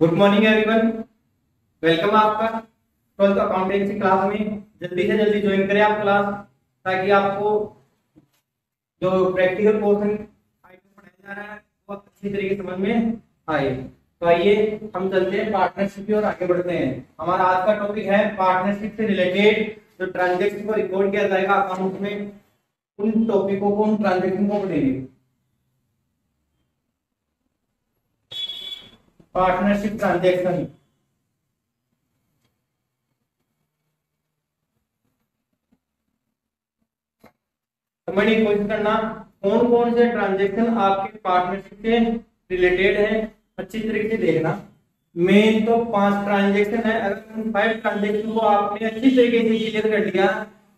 Good morning everyone. Welcome आपका 12th accountancy class में। जल्दी से जल्दी ज्वाइन करें आप क्लास, ताकि आपको जो प्रैक्टिकल पोर्शन पढ़ाया जा रहा है वो अच्छी तरीके से समझ में आए। तो आइए हम चलते हैं पार्टनरशिप की ओर, आगे बढ़ते हैं। हमारा आज का टॉपिक है पार्टनरशिप से रिलेटेड जो ट्रांजेक्शन को रिकॉर्ड किया जाएगा अकाउंट में, उन टॉपिकों को, उन ट्रांजेक्शन को पढ़ेंगे। पार्टनरशिप ट्रांजेक्शन समझने की कोशिश करना, कौन कौन से ट्रांजेक्शन आपके पार्टनरशिप से रिलेटेड है, अच्छी तरीके से देखना। मेन तो 5 ट्रांजेक्शन है। अगर उन 5 ट्रांजेक्शन को आपने अच्छी तरीके से क्लियर कर लिया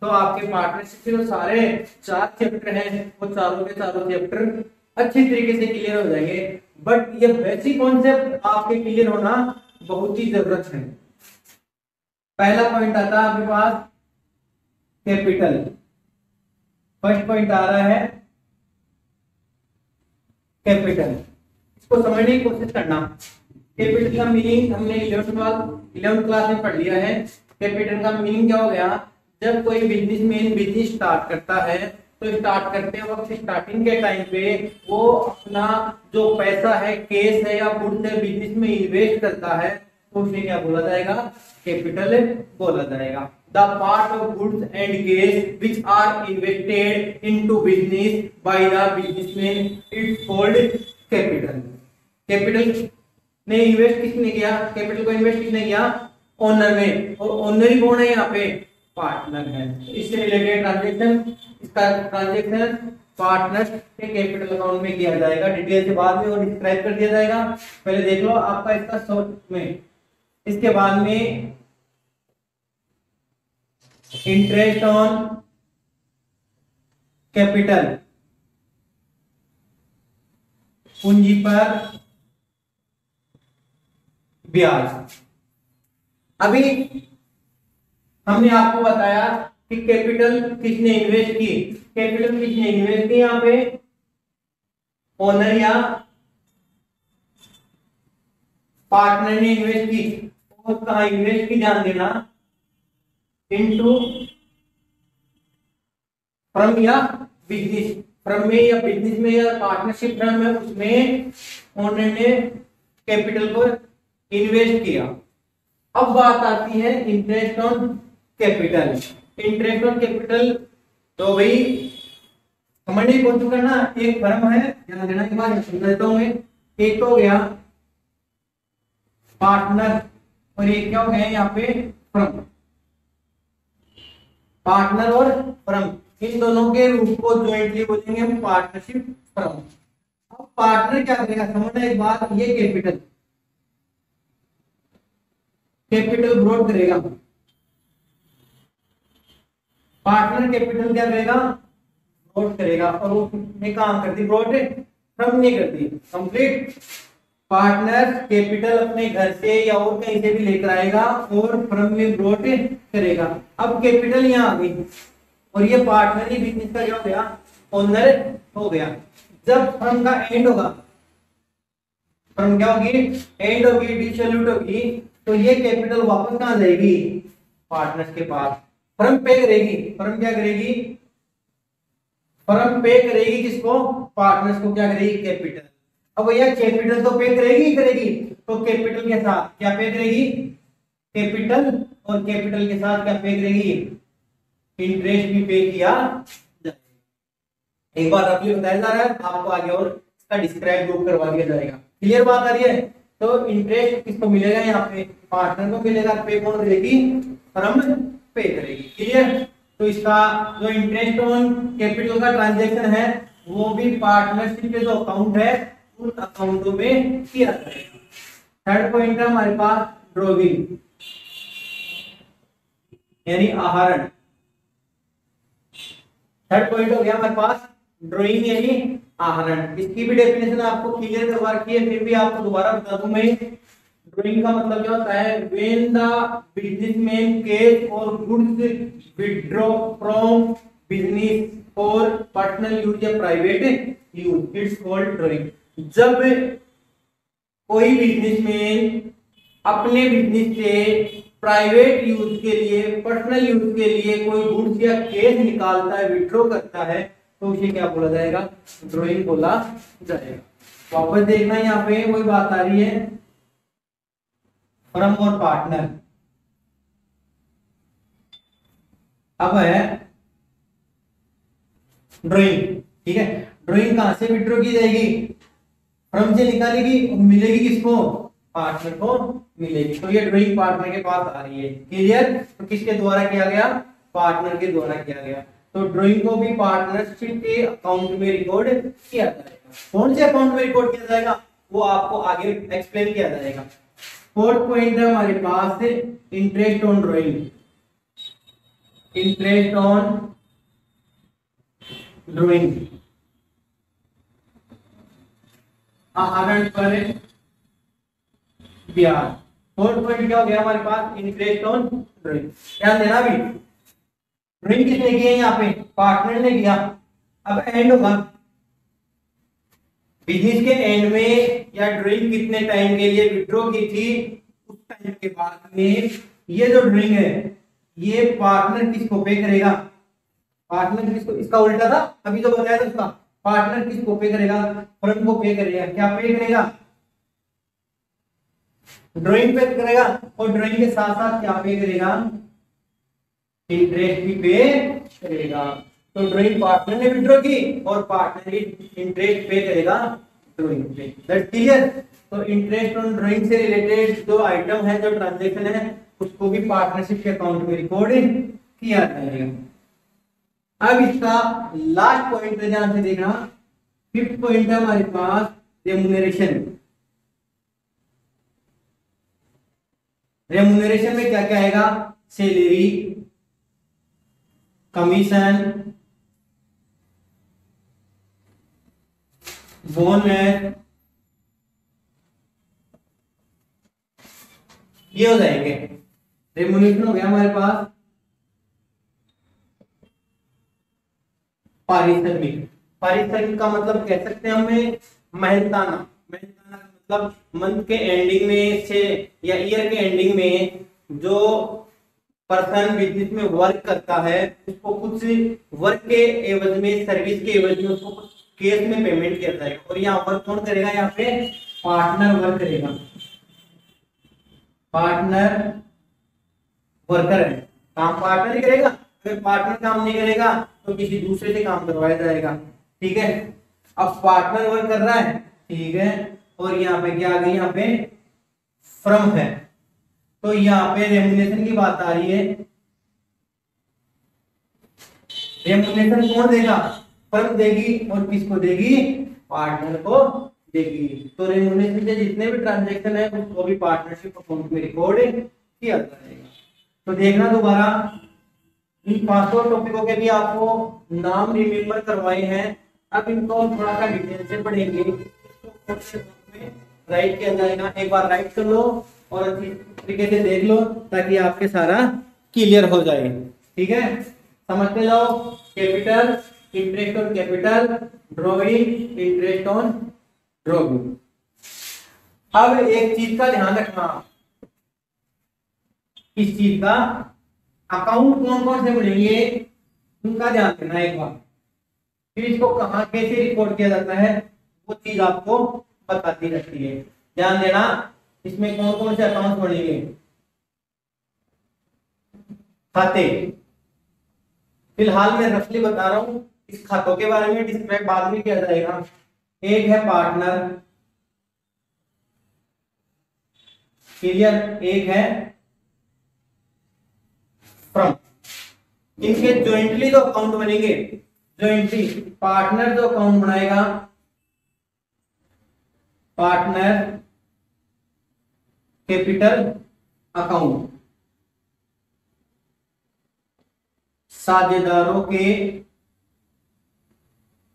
तो आपके पार्टनरशिप के जो सारे 4 चैप्टर हैं वो चारों के चारों चैप्टर अच्छी तरीके से क्लियर हो जाएंगे। बट ये बेसिक कॉन्सेप्ट आपके क्लियर होना बहुत ही जरूरत है। पहला पॉइंट आता है आपके पास कैपिटल। फर्स्ट पॉइंट आ रहा है कैपिटल। इसको समझने की कोशिश करना। कैपिटल का मीनिंग हमने 11th क्लास में पढ़ लिया है। कैपिटल का मीनिंग क्या हो गया? जब कोई बिजनेसमैन बिजनेस स्टार्ट करता है तो स्टार्ट करते वक्त स्टार्टिंग के टाइम पे वो अपना जो पैसा है, केस है या गुड्स है, बिजनेस में इन्वेस्ट करता है तो उसे क्या बोला जाएगा? कैपिटल बोला जाएगा। The part of goods and cash which are invested into business by the businessman it's called capital. Capital ने इन्वेस्ट किसने किया? कैपिटल को इन्वेस्ट किसने किया? ओनर में। और ओनर ही कौन है यहाँ पे? पार्टनर है। इससे रिलेटेड ट्रांजेक्शन, इसका ट्रांजेक्शन पार्टनर के कैपिटल अकाउंट में किया जाएगा। डिटेल से बाद में वो डिस्क्राइब कर दिया जाएगा। पहले देख लो आपका इसका शॉर्ट में। इसके बाद में इंटरेस्ट ऑन कैपिटल, पूंजी पर ब्याज। अभी हमने आपको बताया कि कैपिटल किसने इन्वेस्ट की। कैपिटल किसने इन्वेस्ट की? यहाँ पे ओनर या पार्टनर ने इन्वेस्ट की। और कहा इन्वेस्ट की? ध्यान देना, इनटू फ्रॉम या बिजनेस। फ्रॉम में या बिजनेस में या पार्टनरशिप फ्रॉम है, उसमें ओनर ने कैपिटल को इन्वेस्ट किया। अब बात आती है interest on capital. Interest on capital तो भाई समझने की कोशिश करना। एक फर्म है, ध्यान देना, एक बार समझ देता हूं मैं। एक तो हो गया पार्टनर और एक क्या हो गया यहाँ पे? फर्म। पार्टनर और फर्म, इन दोनों के रूप को ज्वाइंटली बोलेंगे हम पार्टनरशिप फर्म। अब पार्टनर क्या करेगा? समझना एक बात, ये कैपिटल ब्रॉड करेगा। पार्टनर कैपिटल क्या करेगा? ब्रॉड करेगा। और वो ने काम करती ब्रॉड फर्म नहीं करती। कंप्लीट। पार्टनर कैपिटल अपने घर से या और कहीं से भी लेकर आएगा और फर्म में ब्रॉड करेगा। अब कैपिटल यहाँ आ गई और ये पार्टनर ही बिजनेस का क्या हो गया? ओनर हो गया। जब फर्म का एंड होगा, फर्म क्या होगी? एंड होगी, डिसोल्यूट होगी, तो ये कैपिटल वापस कहाँ जाएगी? पार्टनर्स के पास। फर्म पे करेगी। फर्म क्या करेगी? फर्म पे करेगी किसको? पार्टनर्स को। क्या करेगी? कैपिटल। अब भैया कैपिटल तो पे करेगी, तो कैपिटल के साथ क्या पे करेगी? कैपिटल। और कैपिटल के साथ क्या पे करेगी? इंटरेस्ट भी पे किया जाएगा। एक बार रफली बताया जा रहा है, आपको आगे और इसका डिस्क्राइब ग्रुप करवा दिया जाएगा। क्लियर बात आ रही है? तो इंटरेस्ट किसको मिलेगा? यहाँ पे पार्टनर को मिलेगा। पे कौन करेगी? फर्म पे करेगी। क्लियर? तो इसका जो इंटरेस्ट ऑन कैपिटल का ट्रांजेक्शन है वो भी पार्टनरशिप के जो अकाउंट है उन अकाउंटों में किया जाएगा। थर्ड पॉइंट है हमारे पास ड्रॉविंग, यानी आहरण। थर्ड पॉइंट हो गया हमारे पास ड्राइंग यानी आहरण। इसकी भी डेफिनेशन आपको क्लियर करवा रखी है, फिर भी आपको दोबारा बता दूं मैं। ड्राइंग का मतलब क्या होता है? व्हेन द बिजनेसमैन कैश और goods withdraw from business for personal use या private use, it's called drawing. जब कोई बिजनेसमैन अपने बिजनेस से प्राइवेट यूज के लिए, पर्सनल यूज के लिए कोई गुड्स या कैश निकालता है, विड्रॉ करता है, तो उसे क्या बोला जाएगा? ड्रॉइंग बोला जाएगा। वापस देखना यहाँ पे कोई बात आ रही है, फर्म और पार्टनर। अब है ड्रॉइंग, ठीक है। ड्रॉइंग कहां से विड्रॉ की जाएगी? फर्म से निकालेगी और मिलेगी किसको? पार्टनर को मिलेगी। तो ये ड्रॉइंग पार्टनर के पास आ रही है। क्लियर? तो किसके द्वारा किया गया? पार्टनर के द्वारा किया गया। तो ड्रॉइंग को भी पार्टनरशिप के अकाउंट में रिकॉर्ड किया जाएगा। कौन से अकाउंट में रिकॉर्ड किया जाएगा वो आपको आगे एक्सप्लेन किया जाएगा। फोर्थ पॉइंट है हमारे पास interest on drawing. Interest on drawing आहरण पर ब्याज। फोर्थ पॉइंट क्या हो गया हमारे पास? Interest on drawing. ध्यान देना भी, ड्रॉइंग किसने की है? यहाँ पे पार्टनर ने किया। अब एंड होगा, बिजनेस के एंड में या ड्रॉइंग कितने टाइम के लिए विड्रॉ की थी, उस टाइम के बाद में ये जो ड्रॉइंग है ये पार्टनर किसको पे करेगा? पार्टनर किसको? इसका उल्टा था अभी जो बताया था उसका। पार्टनर किसको पे करेगा? फर्म को पे करेगा। क्या पे करेगा? ड्रॉइंग पे करेगा। और ड्रॉइंग के साथ साथ क्या पे करेगा? इंटरेस्ट भी पे करेगा। तो ड्रॉइंग पार्टनर ने विड्रॉ की और पार्टनर ही इंटरेस्ट पे करेगा ड्रॉइंग पे। That's clear? तो इंटरेस्ट ऑन ड्रॉइंग से रिलेटेड जो आइटम है, जो ट्रांजैक्शन है, उसको भी पार्टनरशिप के अकाउंट में रिकॉर्ड किया जाएगा। अब इसका लास्ट पॉइंट ध्यान से देखना, फिफ्थ पॉइंट है हमारे पास रेम्यूनरेशन। रेम्यूनरेशन में क्या क्या आएगा? सैलरी, कमीशन, बोनस, ये हो जाएंगे। रेम्यूनरेशन हो गया हमारे पास। पारिश्रमिक, पारिश्रमिक का मतलब कह सकते हैं हमें मेहनताना। मेहनताना का मतलब मंथ के एंडिंग में से या ईयर के एंडिंग में जो पर्सन बिजनेस में वर्क करता है उसको कुछ वर्क के एवज में, सर्विस के एवज में उसको कुछ केस में पेमेंट किया जाएगा। और यहाँ वर्क कौन करेगा? यहाँ पे पार्टनर वर्क करेगा। पार्टनर वर्कर है, काम पार्टनर ही करेगा। अगर पार्टनर काम नहीं करेगा तो किसी दूसरे से काम करवाया जाएगा। ठीक है? अब पार्टनर वर्क कर रहा है, ठीक है। और यहाँ पे क्या आ गई? यहाँ पे फर्म है। तो यहाँ पे रेम्यूनरेशन की बात आ रही है। रेम्यूनरेशन कौन देगा? फर्म देगी। और किसको देगी? पार्टनर को देगी। तो रेम्यूनरेशन के जितने भी ट्रांजैक्शन है उसको भी पार्टनरशिप अकाउंट में रिकॉर्ड किया जाएगा। तो देखना दोबारा, इन पांचों टॉपिकों के भी आपको नाम रिमेम्बर करवाए हैं। अब इनको थोड़ा सा डिटेल से पढ़ेंगे। राइट किया जाएगा, एक बार राइट कर लो और अच्छी तरीके से देख लो ताकि आपके सारा क्लियर हो जाए। ठीक है? समझते जाओ। Capital, interest on capital, drawing, interest on drawing. अब एक चीज का ध्यान रखना, इस चीज का अकाउंट कौन कौन से बनेंगे उनका ध्यान रखना एक बार। फिर इसको कहाँ कैसे रिकॉर्ड किया जाता है वो चीज आपको बताती रहती है। ध्यान देना, इसमें कौन कौन से अकाउंट बनेंगे। खाते, फिलहाल मैं रफली बता रहा हूं, इस खातों के बारे में डिस्क्राइब बाद में किया जाएगा। एक है पार्टनर, क्लियर? एक है फ्रॉम। इनके ज्वाइंटली जो अकाउंट बनेंगे, ज्वाइंटली पार्टनर जो अकाउंट बनाएगा, पार्टनर कैपिटल अकाउंट, साझेदारों के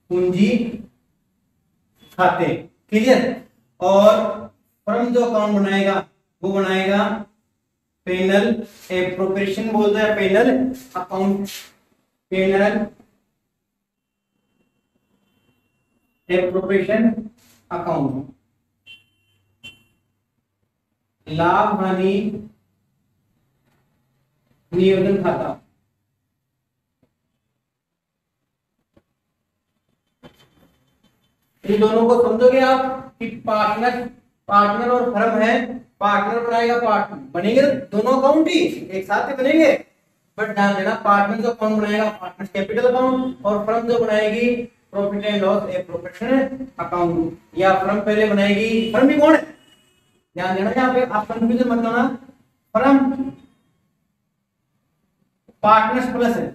पूंजी खाते। क्लियर? और फर्म जो अकाउंट बनाएगा वो बनाएगा पेनल एप्रोप्रिएशन बोल दो या P and L account, P and L appropriation account. लाभ हानि नियोजन खाता। इन दोनों को समझोगे आप कि पार्टनर पार्टनर और फर्म है। पार्टनर बनाएगा पार्टनर बनेंगे दोनों अकाउंट ही एक साथ ही बनेंगे, बट ध्यान देना पार्टनर जो अकाउंट बनाएगा पार्टनर कैपिटल अकाउंट, और फर्म जो बनाएगी profit and loss a professional account. या फर्म पहले बनाएगी, फर्म भी कौन है ध्यान देना यहाँ पे, आप कंफ्यूजन मत करना। फर्म पार्टनर्स प्लस है,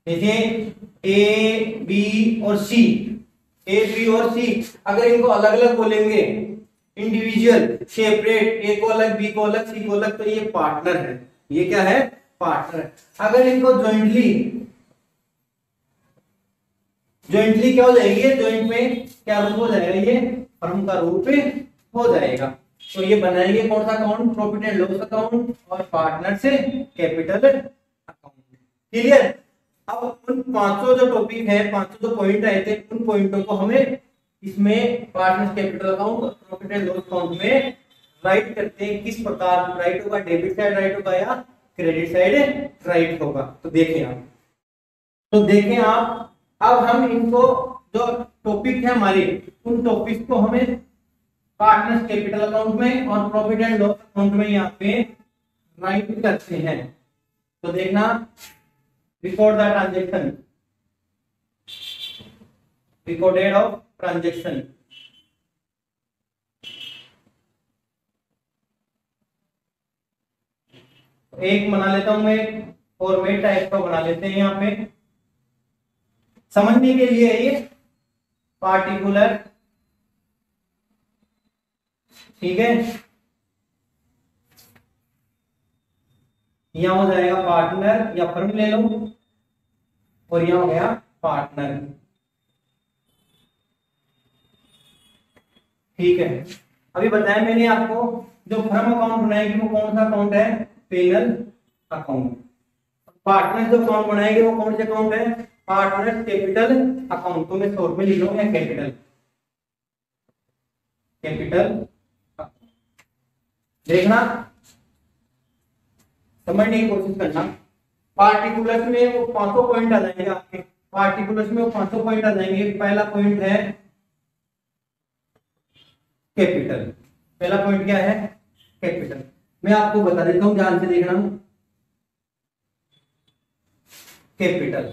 देखिए ए बी और सी, ए बी और सी अगर इनको अलग अलग बोलेंगे इंडिविजुअल सेपरेट, ए को अलग बी को अलग सी को अलग, तो ये पार्टनर है, ये क्या है पार्टनर। अगर इनको ज्वाइंटली ज्वाइंटली क्या हो जाएगी, ज्वाइंट में क्या रूप हो जाएगा, ये फर्म का रूप हो जाएगा। तो ये बनाएंगे कौन सा account, profit and loss account और पार्टनर से कैपिटल अकाउंट। क्लियर। अब उन पांचों जो टॉपिक है, पांचों जो पॉइंट आए थे, उन पॉइंटों को हमें इसमें पार्टनर कैपिटल अकाउंट और प्रॉफिट एंड लॉस अकाउंट में राइट करते हैं। किस प्रकार राइट होगा, डेबिट साइड राइट होगा या क्रेडिट साइड राइट होगा। तो देखें आप अब हम इनको जो टॉपिक है हमारे, उन टॉपिक को हमें पार्टनर्स कैपिटल अकाउंट में और प्रॉफिट एंड लॉस अकाउंट में यहाँ पे राइट करते हैं। तो देखना, record the transaction, recorded of transaction. एक बना लेता हूं मैं, फॉर्मेट टाइप का बना लेते हैं यहाँ पे समझने के लिए। ये पार्टिकुलर, ठीक है, यहां हो जाएगा पार्टनर या फर्म ले लो, और यहां हो गया पार्टनर। ठीक है, अभी बताया मैंने आपको जो फर्म अकाउंट बनाएगी वो कौन सा अकाउंट है, पेनल अकाउंट। पार्टनर जो अकाउंट बनाएंगे वो कौन सा अकाउंट है, पार्टनर कैपिटल अकाउंट। तो मैं शॉर्ट में लिख लूंगा कैपिटल देखना, समझने की कोशिश करना। पार्टिकुलर्स में वो पांचों पॉइंट आ जाएंगे आपके, पार्टिकुलर्स में वो पांचों पॉइंट आ जाएंगे। पहला पॉइंट है कैपिटल, पहला पॉइंट क्या है कैपिटल। मैं आपको बता देता हूं, ध्यान से देखना। कैपिटल,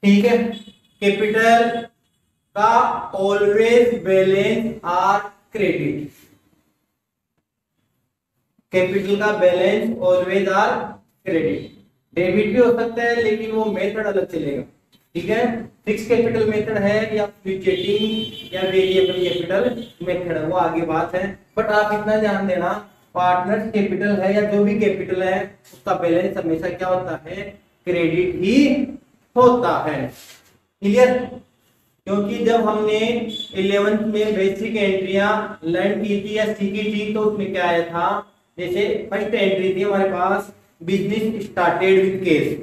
ठीक है, कैपिटल का always balance are credit, capital का balance always are credit. Debit भी हो सकता है लेकिन वो मेथड अलग चलेगा, ठीक है। फिक्स कैपिटल मेथड है या फ्लक्चुएटिंग या वेरिएबल कैपिटल मेथड है, वो आगे बात है। बट आप इतना ध्यान देना, पार्टनर कैपिटल है या जो भी कैपिटल है उसका बैलेंस हमेशा क्या होता है, क्रेडिट ही होता है। क्लियर। क्योंकि जब हमने 11th में बेसिक एंट्रियां लर्न की थी या सीखी थी, तो उसमें क्या आया था, जैसे फर्स्ट एंट्री थी हमारे पास, business started with cash,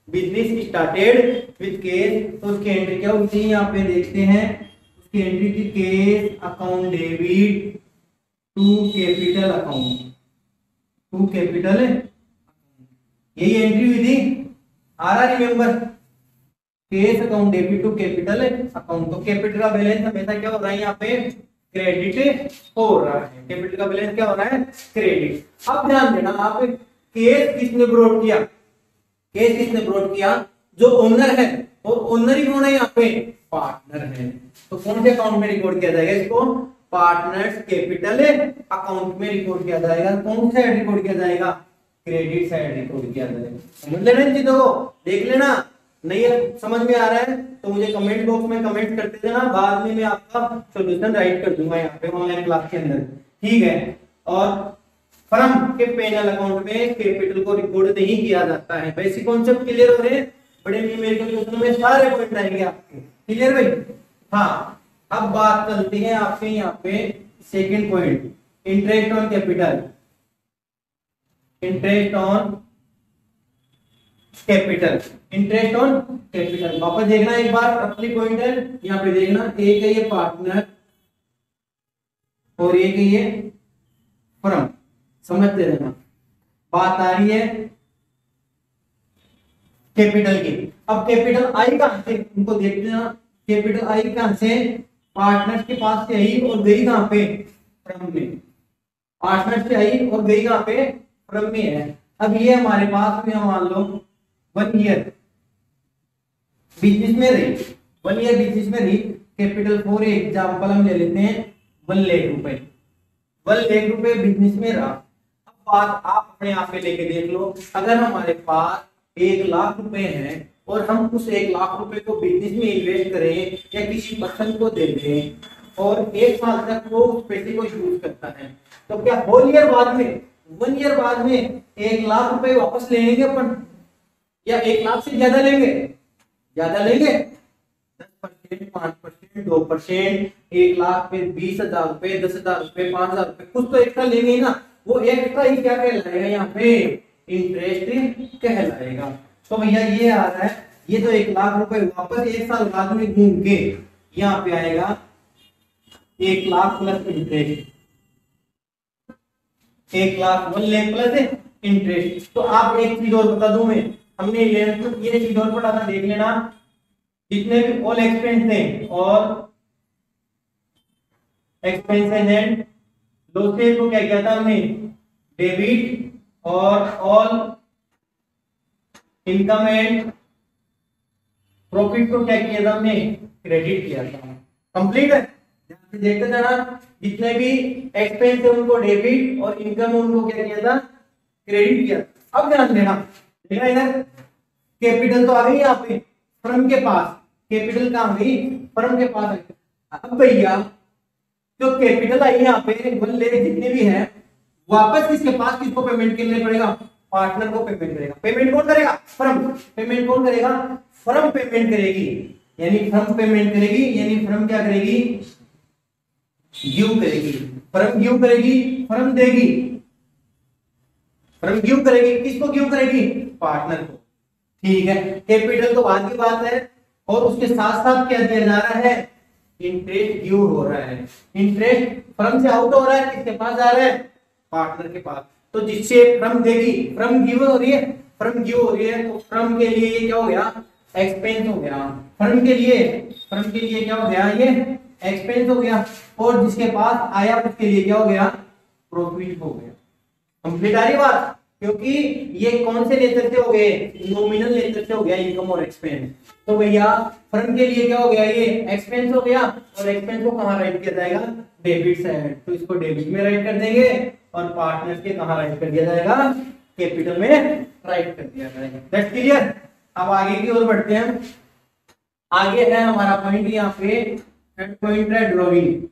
business started with cash. तो उसकी एंट्री क्या होती है, यहाँ पे देखते हैं, उसकी एंट्री थी cash account debit to capital account, to capital, यही एंट्री हुई थी। आ रहा remember, cash account debit to capital account. तो कैपिटल का बैलेंस हमेशा क्या हो रहा है, यहाँ पे क्रेडिट हो रहा है, कैपिटल का बैलेंस क्या हो रहा है, क्रेडिट। अब ध्यान देना, आप केस किसने ब्रॉट किया, केस किसने ब्रॉट किया, जो ओनर है, और ओनर ही कौन है यहाँ पे, पार्टनर है। तो कौन से अकाउंट में रिकॉर्ड किया जाएगा इसको, पार्टनर्स कैपिटल अकाउंट में रिकॉर्ड किया जाएगा। कौन सा रिकॉर्ड किया जाएगा, क्रेडिट साइड रिकॉर्ड किया जाएगा। समझ लेना इन चीजों को, देख लेना। नहीं समझ में आ रहा है तो मुझे कमेंट बॉक्स में कमेंट करते देना, बाद में मैं आपका सॉल्यूशन राइट कर दूंगा यहाँ पे ऑनलाइन क्लास के अंदर, ठीक है। और फर्म के पेनल अकाउंट में कैपिटल को रिकॉर्ड नहीं किया जाता है। बेसिक कॉन्सेप्ट क्लियर हो रहे हैं, बड़े न्यूमेरिकल क्वेश्चन में सारे पॉइंट आएंगे आपके, क्लियर भाई। हाँ, अब बात चलती है आपके यहाँ पे second point, interest on capital, interest on capital, interest on capital. वापस देखना एक बार, अपनी पॉइंट है यहाँ पे देखना, एक है ये पार्टनर और एक है ये फर्म, समझते रहना। बात आ रही है कैपिटल की। अब कैपिटल आई कहां से, उनको देखते हैं। कैपिटल आई कहां से, पार्टनर्स के पास से आई और गई कहां पे, फर्म में। पार्टनर से आई और गई कहां पे, फर्म में है। अब ये हमारे पास में मान लो 1 ईयर बिजनेस में रही, 1 ईयर बिजनेस में रही। कैपिटल फॉर एग्जांपल हम ले लेते हैं 1 लाख रुपए, 1 लाख रुपए बिजनेस में रहा। अब बात आप अपने आप पे लेके देख लो, अगर हमारे पास 1 लाख रुपए हैं और हम उस 1 लाख रुपए को बिजनेस में इन्वेस्ट करें या किसी पर्सन को दे दें और 1 साल तक वो उस पैसे को यूज करता है, तो क्या होल ईयर बाद में, 1 ईयर बाद में 1 लाख रुपए वापस लेंगे अपन, या 1 लाख से ज्यादा लेंगे, ज्यादा लेंगे 10%, 5%, 2%, 1 लाख पे 20,000 रुपए, 10,000 रुपए, 5,000 रुपए, कुछ तो एक्स्ट्रा लेंगे ही ना। वो एक्स्ट्रा ही क्या कहलाएगा यहाँ पे, इंटरेस्ट कहलाएगा। तो भैया ये आ रहा है, ये तो 1 लाख रुपए वापस 1 साल बाद में घूम के यहाँ पे आएगा 1 lakh plus interest, 1 lakh 1 lakh plus interest. तो आप एक चीज और बता दूं मैं, हमने ये चीज और पढ़ा था, देख लेना। जितने भी ऑल एक्सपेंस थे और एक्सपेंसेस एंड लॉसेस को क्या किया था हमने, डेबिट, और ऑल इनकम एंड प्रॉफिट को क्या किया था हमने, क्रेडिट किया था। कंप्लीट है, देखते जाना। जितने भी एक्सपेंस है उनको डेबिट और इनकम उनको क्या किया था, क्रेडिट किया। अब ध्यान देना, देखना इधर कैपिटल तो आ गई यहाँ पे फर्म के पास, कैपिटल कहाँ गई, फर्म के पास है। अब भैया जो कैपिटल आई यहाँ पे 1 लाख जितने भी है, वापस किसके पास, किसको पेमेंट करने पड़ेगा, पार्टनर को पेमेंट करेगा। पेमेंट कौन करेगा, फर्म। पेमेंट कौन करेगा, फर्म पेमेंट करेगी, यानी फर्म पेमेंट करेगी, यानी फर्म क्या करेगी, गिव करेगी। फर्म गिव करेगी, फर्म देगी, फर्म गिव करेगी, किसको गिव करेगी, पार्टनर को। ठीक है, कैपिटल तो बाद की बात है, और उसके साथ साथ क्या दिया जा रहा है, इंटरेस्ट गिव हो रहा है। इंटरेस्ट फर्म से आउट हो रहा है, किसके पास जा रहा है, पार्टनर के पास। तो जिससे फर्म देगी, फर्म गिव हो रही है, फर्म गिव हो रही है, तो फर्म के लिए ये क्या हो गया, एक्सपेंस हो गया। फर्म के लिए क्या हो गया, ये एक्सपेंस हो गया, और जिसके पास आया उसके लिए क्या हो गया, प्रॉफिट हो गया। कंप्लीट आ रही बात, क्योंकि ये कौन से नेचर से हो गए, नॉमिनल नेचर से हो गया इनकम और एक्सपेंस। तो भैया फर्म के लिए क्या हो गया, ये एक्सपेंस हो गया, और एक्सपेंस को कहां राइट किया जाएगा, डेबिट साइड। तो इसको डेबिट में राइट कर देंगे, और पार्टनर्स के कहां राइट कर दिया जाएगा, कैपिटल में राइट कर दिया जाएगा। That's clear. अब आगे की ओर बढ़ते हैं। आगे है हमारा पॉइंट यहाँ पे, थर्ड पॉइंट है ड्रॉइंग।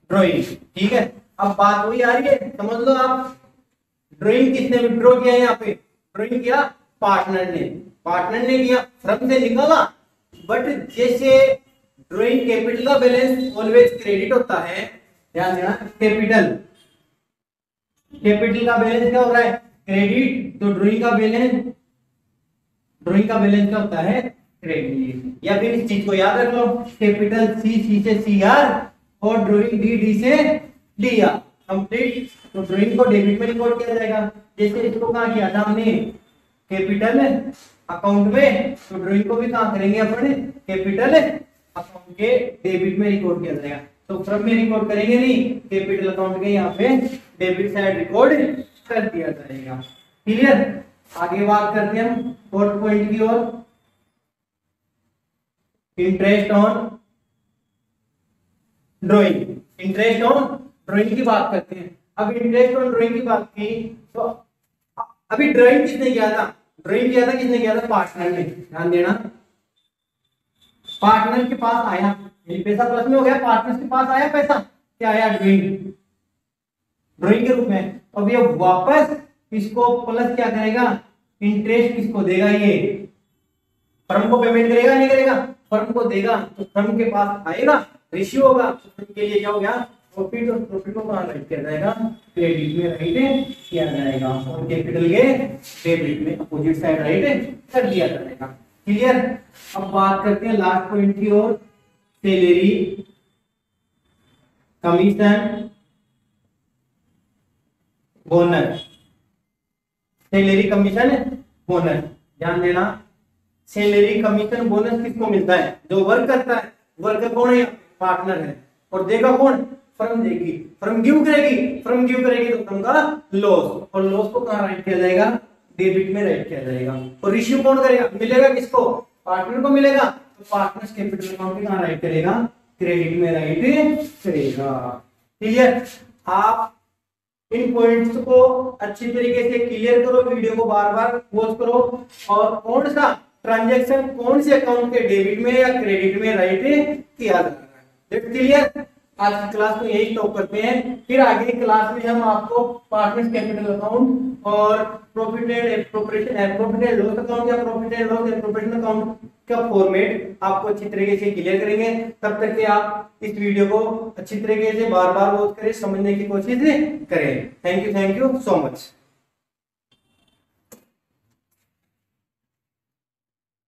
ड्रॉइंग, ठीक है। अब बात वही आ रही है, समझ लो आप, ड्राइंग किसने विड्रॉ किया, यहाँ पे ड्राइंग किया पार्टनर ने किया, फर्म से निकाला। बट जैसे ड्राइंग कैपिटल का बैलेंस ऑलवेज क्रेडिट होता है, ध्यान देना, कैपिटल का बैलेंस क्या हो रहा है, क्रेडिट। तो ड्राइंग का बैलेंस क्या होता है, क्रेडिट। या फिर इस चीज को याद रख लो, कैपिटल सी से CR और ड्राइंग डी से लिया, कंप्लीट। तो ड्राइंग को डेबिट में रिकॉर्ड किया जाएगा। जैसे इसको कहाँ किया था हमने, कैपिटल अकाउंट में, तो ड्राइंग को भी कहाँ करेंगे अपन, कैपिटल अकाउंट के डेबिट में रिकॉर्ड किया जाएगा। तो फर्म में रिकॉर्ड करेंगे नहीं, कैपिटल अकाउंट के यहाँ पे डेबिट साइड रिकॉर्ड कर दिया जाएगा। क्लियर। आगे बात करते हैं हम फोर्थ पॉइंट की ओर, interest on drawing. Interest on drawing की बात करते हैं। अब इंटरेस्ट ऑन ड्राइंग की बात की, तो अभी ड्राइंग किसने किया था, किसने किया था, पार्टनर ने। ध्यान देना, पार्टनर के पास आया, पैसा प्लस में हो गया, पार्टनर के पास आया पैसा, क्या आया, ड्राइंग के रूप में। अब ये वापस इसको प्लस क्या करेगा, इंटरेस्ट किसको देगा, ये फर्म को पेमेंट करेगा, नहीं करेगा, फर्म को देगा। तो फर्म के पास आएगा, रेशियो होगा, फर्म के लिए क्या हो गया, प्रॉफिट। और प्रॉफिट को कहां राइट किया जाएगा, क्रेडिट में राइट किया जाएगा, और कैपिटल के डेबिट में अपोजिट साइड राइट कर दिया जाएगा। क्लियर। अब बात करते हैं लास्ट पॉइंट की ओर, salary, commission bonus, salary commission bonus. ध्यान देना, सैलरी कमीशन बोनस किसको मिलता है? जो वर्क करता है। वर्कर कौन है? पार्टनर है। और देगा कौन? फर्म देगी। फर्म गिव करेगी, फर्म गिव करेगी तो फर्म का लॉस, और लॉस को कहां राइट किया जाएगा? डेबिट में राइट किया जाएगा। और रिसीव कौन करेगा? मिलेगा किसको? पार्टनर को मिलेगा, तो पार्टनर्स कैपिटल अकाउंट में कहां राइट करेगा? क्रेडिट में राइट करेगा। क्लियर? आप इन पॉइंट्स को अच्छी तरीके से क्लियर करो, वीडियो को बार बार वॉच करो, और कौन सा ट्रांजैक्शन कौन से अकाउंट के डेबिट में या क्रेडिट में राइट किया जा रहा है। क्लियर? आज की क्लास को यही स्टॉप करते हैं, फिर आगे की क्लास में हम आपको पार्टनर्स कैपिटल अकाउंट और प्रॉफिट एंड लॉस अकाउंट या profit and loss appropriation account का फॉर्मेट आपको अच्छी तरीके से क्लियर करेंगे। तब तक के आप इस वीडियो को अच्छी तरीके से बार बार वॉच करें, समझने की कोशिश करें। Thank you so much.